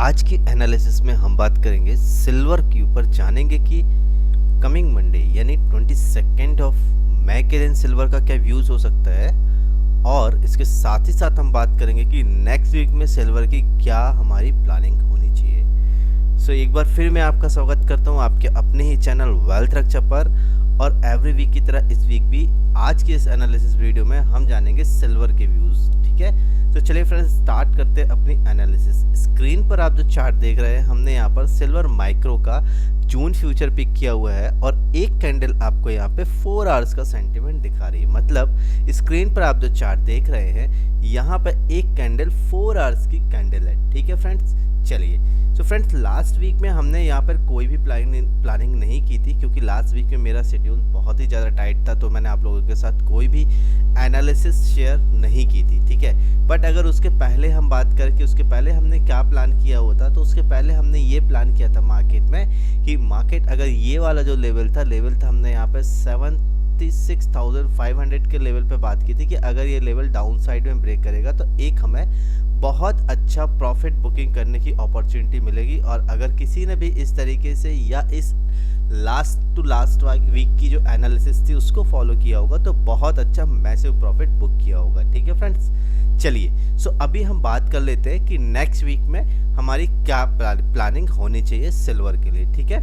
आज की एनालिसिस में हम बात करेंगे सिल्वर के ऊपर, जानेंगे कि कमिंग मंडे यानी 22 ऑफ मई के दिन सिल्वर का क्या व्यूज हो सकता है, और इसके साथ ही साथ हम बात करेंगे कि नेक्स्ट वीक में सिल्वर की क्या हमारी प्लानिंग होनी चाहिए। सो एक बार फिर मैं आपका स्वागत करता हूं आपके अपने ही चैनल वेल्थ रक्षा पर, और एवरी वीक की तरह इस वीक भी आज की इस एनालिसिस वीडियो में हम जानेंगे सिल्वर के व्यूज। ठीक है, तो चलिए फ्रेंड्स स्टार्ट करते हैं अपनी एनालिसिस। स्क्रीन पर आप जो चार्ट देख रहे हैं, हमने यहाँ पर सिल्वर माइक्रो का जून फ्यूचर पिक किया हुआ है और एक कैंडल आपको यहाँ पे 4 आवर्स का सेंटीमेंट दिखा रही है। मतलब स्क्रीन पर आप जो चार्ट देख रहे हैं, यहाँ पे एक कैंडल 4 आवर्स की कैंडल है। ठीक है फ्रेंड्स, चलिए सो फ्रेंड्स लास्ट वीक में हमने यहाँ पर कोई भी प्लानिंग नहीं की थी, क्योंकि लास्ट वीक में मेरा शेड्यूल बहुत ही ज़्यादा टाइट था, तो मैंने आप लोगों के साथ कोई भी एनालिसिस शेयर नहीं की थी। ठीक है, बट अगर उसके पहले हम बात करें कि उसके पहले हमने क्या प्लान किया होता, तो उसके पहले हमने ये प्लान किया था मार्केट में कि मार्केट अगर ये वाला जो लेवल था हमने यहाँ पे 76,500 के लेवल पे बात की थी कि अगर ये लेवल डाउन साइड में ब्रेक करेगा तो एक हमें बहुत अच्छा प्रॉफिट बुकिंग करने की अपॉर्चुनिटी मिलेगी। और अगर किसी ने भी इस तरीके से या इस लास्ट टू लास्ट वीक की जो एनालिसिस थी उसको फॉलो किया होगा तो बहुत अच्छा मैसिव प्रॉफिट बुक किया होगा। ठीक है फ्रेंड्स, चलिए सो अभी हम बात कर लेते हैं कि नेक्स्ट वीक में हमारी क्या प्लानिंग होनी चाहिए सिल्वर के लिए। ठीक है,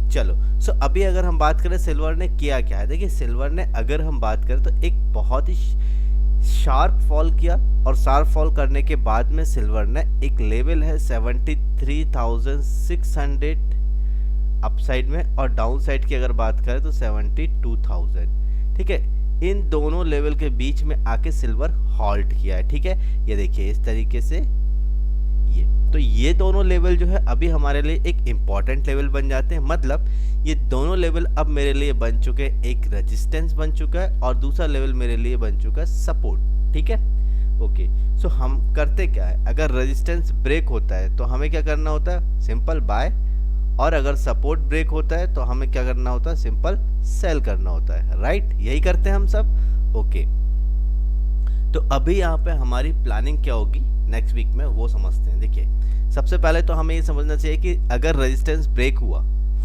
चलो सो अभी अगर हम बात करें सिल्वर ने किया क्या है, देखिए सिल्वर ने अगर हम बात करें तो एक बहुत ही शार्प फॉल किया, और शार्प फॉल करने के बाद में सिल्वर ने एक लेवल है 73,600 अपसाइड में, और डाउन साइड की अगर बात करें तो 72,000। ठीक है, इन दोनों लेवल के बीच में आके सिल्वर हॉल्ट किया है। ठीक है, ये देखिए इस तरीके से ये दोनों लेवल जो है अभी हमारे लिए एक इम्पॉर्टेंट लेवल बन जाते हैं। मतलब ये दोनों लेवल अब मेरे लिए बन चुके हैं, एक रेजिस्टेंस बन चुका है और दूसरा लेवल मेरे लिए बन चुका है सपोर्ट। ठीक है, ओके सो हम करते क्या है, अगर रेजिस्टेंस ब्रेक होता है तो हमें क्या करना होता है, सिंपल बाय, और अगर सपोर्ट ब्रेक होता है तो हमें क्या करना होता है, सिंपल सेल करना होता है। राइट, यही करते हैं हम सब। ओके, तो अभी यहाँ पे हमारी प्लानिंग क्या होगी नेक्स्ट वीक में वो समझते हैं। देखिए सबसे पहले तो हमें ये समझना चाहिए कि अगर रेजिस्टेंस ब्रेक हुआ,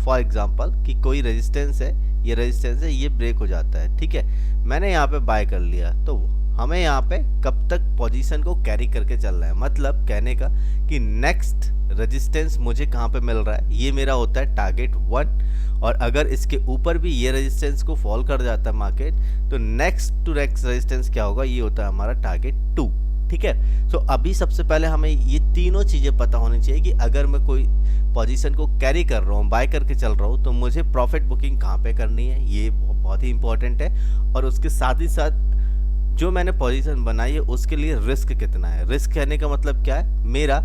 फॉर एग्जांपल कि कोई रेजिस्टेंस है, ये रेजिस्टेंस है, ये ब्रेक हो जाता है। ठीक है, मैंने यहाँ पे बाय कर लिया, तो हमें यहाँ पे कब तक पोजीशन को कैरी करके चलना है। मतलब कहने का कि नेक्स्ट रेजिस्टेंस मुझे कहाँ पे मिल रहा है, ये मेरा होता है टारगेट 1, और अगर इसके ऊपर भी ये रेजिस्टेंस को फॉल कर जाता है मार्केट, तो नेक्स्ट टू नेक्स्ट रेजिस्टेंस क्या होगा, ये होता है हमारा टारगेट 2। ठीक है, सो अभी सबसे पहले हमें ये तीनों चीज़ें पता होनी चाहिए कि अगर मैं कोई पोजीशन को कैरी कर रहा हूँ, बाय करके चल रहा हूँ, तो मुझे प्रॉफिट बुकिंग कहाँ पे करनी है, ये बहुत ही इंपॉर्टेंट है। और उसके साथ ही साथ जो मैंने पोजीशन बनाई है उसके लिए रिस्क कितना है। रिस्क कहने का मतलब क्या है, मेरा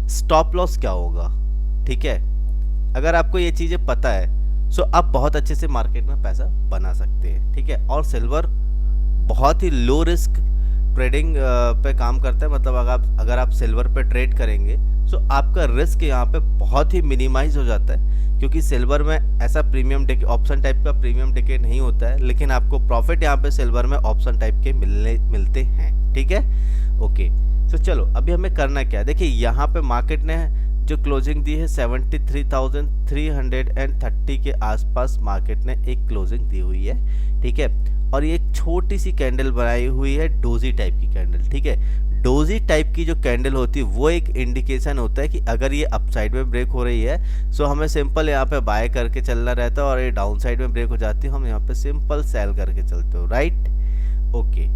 स्टॉप लॉस क्या होगा। ठीक है, अगर आपको ये चीज़ें पता है सो आप बहुत अच्छे से मार्केट में पैसा बना सकते हैं। ठीक है, और सिल्वर बहुत ही लो रिस्क ट्रेडिंग पे काम करता है। मतलब अगर आप सिल्वर पे ट्रेड करेंगे सो आपका रिस्क यहाँ पे बहुत ही मिनिमाइज हो जाता है, क्योंकि सिल्वर में ऐसा प्रीमियम ऑप्शन टाइप का प्रीमियम टिकट नहीं होता है, लेकिन आपको प्रॉफिट यहाँ पे सिल्वर में ऑप्शन टाइप के मिलते हैं। ठीक है, ओके सो चलो अभी हमें करना क्या है। देखिए यहाँ पे मार्केट ने जो क्लोजिंग दी है 73,330 के आसपास मार्केट ने एक क्लोजिंग दी हुई है। ठीक है, और ये एक छोटी सी कैंडल बनाई हुई है डोजी टाइप की कैंडल। ठीक है, डोजी टाइप की जो कैंडल होती है वो एक इंडिकेशन होता है कि अगर ये अपसाइड में ब्रेक हो रही है सो हमें सिंपल यहाँ पे बाय करके चलना रहता है, और ये डाउन साइड में ब्रेक हो जाती है हम यहाँ पे सिंपल सेल करके चलते हो। राइट, ओके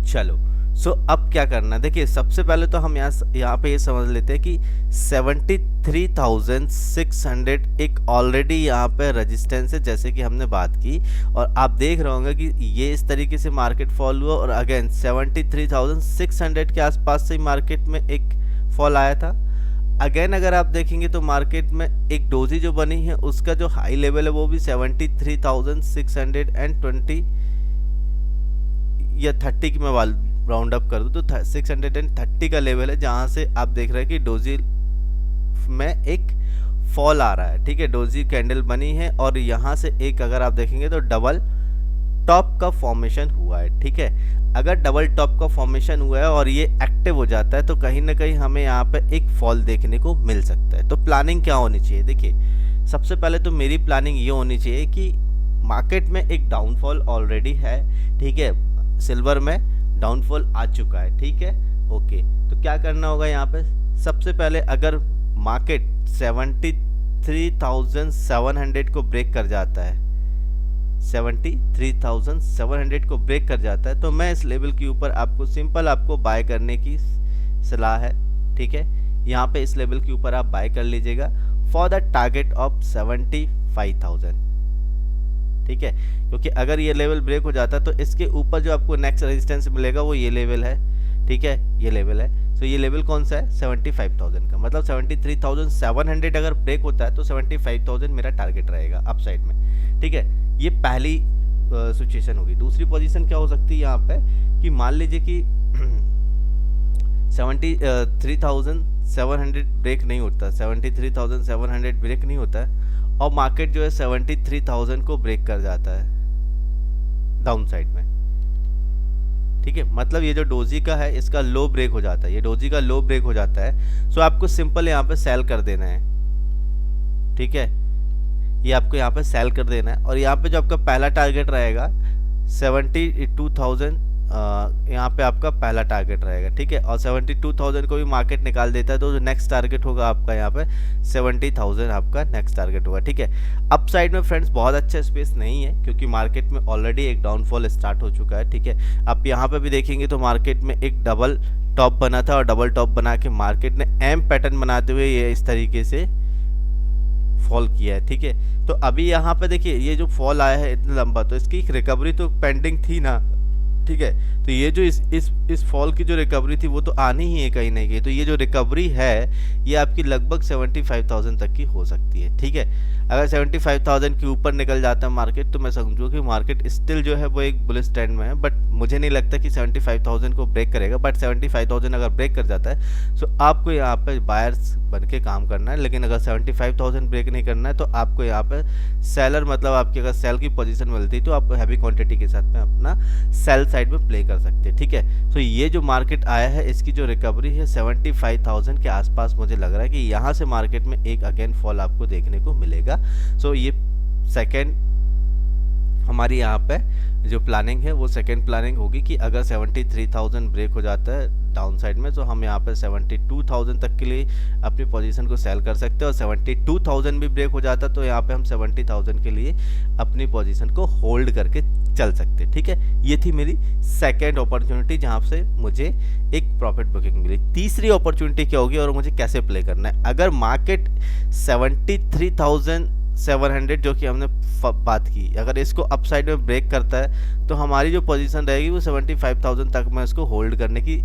चलो सो अब क्या करना है, देखिए सबसे पहले तो हम यहाँ पे ये समझ लेते हैं कि 73,600 एक ऑलरेडी यहाँ पे रेजिस्टेंस है, जैसे कि हमने बात की, और आप देख रहे होंगे कि ये इस तरीके से मार्केट फॉल हुआ, और अगेन 73,600 के आसपास से मार्केट में एक फॉल आया था। अगेन अगर आप देखेंगे तो मार्केट में एक डोजी जो बनी है उसका जो हाई लेवल है वो भी 73,620 या 30 की मैं राउंड अप कर दूं तो 630 का लेवल है, जहां से आप देख रहे हैं कि डोजी में एक फॉल आ रहा है। ठीक है, डोजी कैंडल बनी है और यहां से एक अगर आप देखेंगे तो डबल टॉप का फॉर्मेशन हुआ है, ठीक है। अगर डबल टॉप का फॉर्मेशन हुआ है और ये एक्टिव हो जाता है तो कहीं ना कहीं हमें यहाँ पे एक फॉल देखने को मिल सकता है। तो प्लानिंग क्या होनी चाहिए, देखिए सबसे पहले तो मेरी प्लानिंग ये होनी चाहिए कि मार्केट में एक डाउनफॉल ऑलरेडी है, ठीक है, सिल्वर में डाउनफॉल आ चुका है, ठीक है, ओके। तो क्या करना होगा यहाँ पे, सबसे पहले अगर मार्केट 73,700 को ब्रेक कर जाता है, 73,700 को ब्रेक कर जाता है, तो मैं इस लेवल के ऊपर आपको बाय करने की सलाह है, ठीक है। यहाँ पे इस लेवल के ऊपर आप बाय कर लीजिएगा फॉर द टारगेट ऑफ 75,000, ठीक है। क्योंकि अगर ये लेवल ब्रेक हो जाता है तो इसके ऊपर जो आपको नेक्स्ट रेजिस्टेंस मिलेगा वो ये लेवल है, ठीक है, ये लेवल है। तो ये लेवल कौन सा है, 75,000 का, मतलब 73,700 अगर ब्रेक होता है तो 75,000 मेरा टारगेट रहेगा अपसाइड में, ठीक है। ये पहली सिचुएशन होगी। दूसरी पोजीशन क्या हो सकती है यहाँ पे कि मान लीजिए कि 73,700 ब्रेक नहीं होता, 73,700 ब्रेक नहीं होता है और मार्केट जो है 73,000 को ब्रेक कर जाता है डाउन साइड में, ठीक है। मतलब ये जो डोजी का है इसका लो ब्रेक हो जाता है, ये डोजी का लो ब्रेक हो जाता है। सो आपको सिंपल यहाँ पे सेल कर देना है, ठीक है, ये आपको यहाँ पे सेल कर देना है। और यहाँ पे जो आपका पहला टारगेट रहेगा 72,000, यहाँ पे आपका पहला टारगेट रहेगा, ठीक है। और 72,000 को भी मार्केट निकाल देता है तो जो नेक्स्ट टारगेट होगा आपका यहाँ पे 70,000 आपका नेक्स्ट टारगेट होगा, ठीक है। अप साइड में फ्रेंड्स बहुत अच्छा स्पेस नहीं है क्योंकि मार्केट में ऑलरेडी एक डाउनफॉल स्टार्ट हो चुका है, ठीक है। आप यहाँ पे भी देखेंगे तो मार्केट में एक डबल टॉप बना था और डबल टॉप बना के मार्केट ने एम पैटर्न बनाते हुए ये इस तरीके से फॉल किया है, ठीक है। तो अभी यहाँ पे देखिए ये जो फॉल आया है इतना लंबा, तो इसकी रिकवरी तो पेंडिंग थी ना, ठीक है। तो ये जो इस फॉल की जो रिकवरी थी वो तो आनी ही है कहीं ना कहीं। तो ये जो रिकवरी है ये आपकी लगभग 75,000 तक की हो सकती है, ठीक है। अगर 75,000 के ऊपर निकल जाता है मार्केट तो मैं समझूँ कि मार्केट स्टिल जो है वो एक बुलिश ट्रेंड में है, बट मुझे नहीं लगता कि 75,000 को ब्रेक करेगा। बट 75,000 अगर ब्रेक कर जाता है तो आपको यहाँ पे बायर्स बन के काम करना है। लेकिन अगर 75,000 ब्रेक नहीं करना है तो आपको यहाँ पे सेलर, मतलब आपकी अगर सेल की पोजीशन मिलती है तो आप हैवी क्वांटिटी के साथ में अपना सेल साइड में प्ले कर सकते हैं, ठीक है। तो ये जो मार्केट आया है इसकी जो रिकवरी है 75,000 के आसपास मुझे लग रहा है कि यहाँ से मार्केट में एक अगेन फॉल आपको देखने को मिलेगा। सो ये सेकेंड हमारी यहाँ पे जो प्लानिंग है वो सेकेंड प्लानिंग होगी कि अगर 73,000 ब्रेक हो जाता है डाउन साइड में तो हम यहाँ पे 72,000 तक के लिए अपनी पोजीशन को सेल कर सकते हैं। और 72,000 भी ब्रेक हो जाता तो यहाँ पे हम 70,000 के लिए अपनी पोजीशन को होल्ड करके चल सकते हैं, ठीक है। ये थी मेरी सेकेंड अपॉर्चुनिटी जहाँ से मुझे एक प्रॉफिट बुकिंग मिली। तीसरी अपॉर्चुनिटी क्या होगी और मुझे कैसे प्ले करना है, अगर मार्केट 73,700 जो कि हमने बात की, अगर इसको अपसाइड में ब्रेक करता है तो हमारी जो पोजीशन रहेगी वो 75,000 तक मैं इसको होल्ड करने की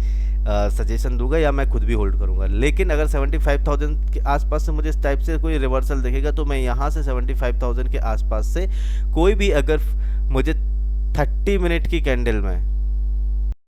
सजेशन दूंगा या मैं खुद भी होल्ड करूंगा। लेकिन अगर 75,000 के आसपास से मुझे इस टाइप से कोई रिवर्सल दिखेगा तो मैं यहाँ से 75,000 के आसपास से कोई भी अगर मुझे 30 मिनट की कैंडल में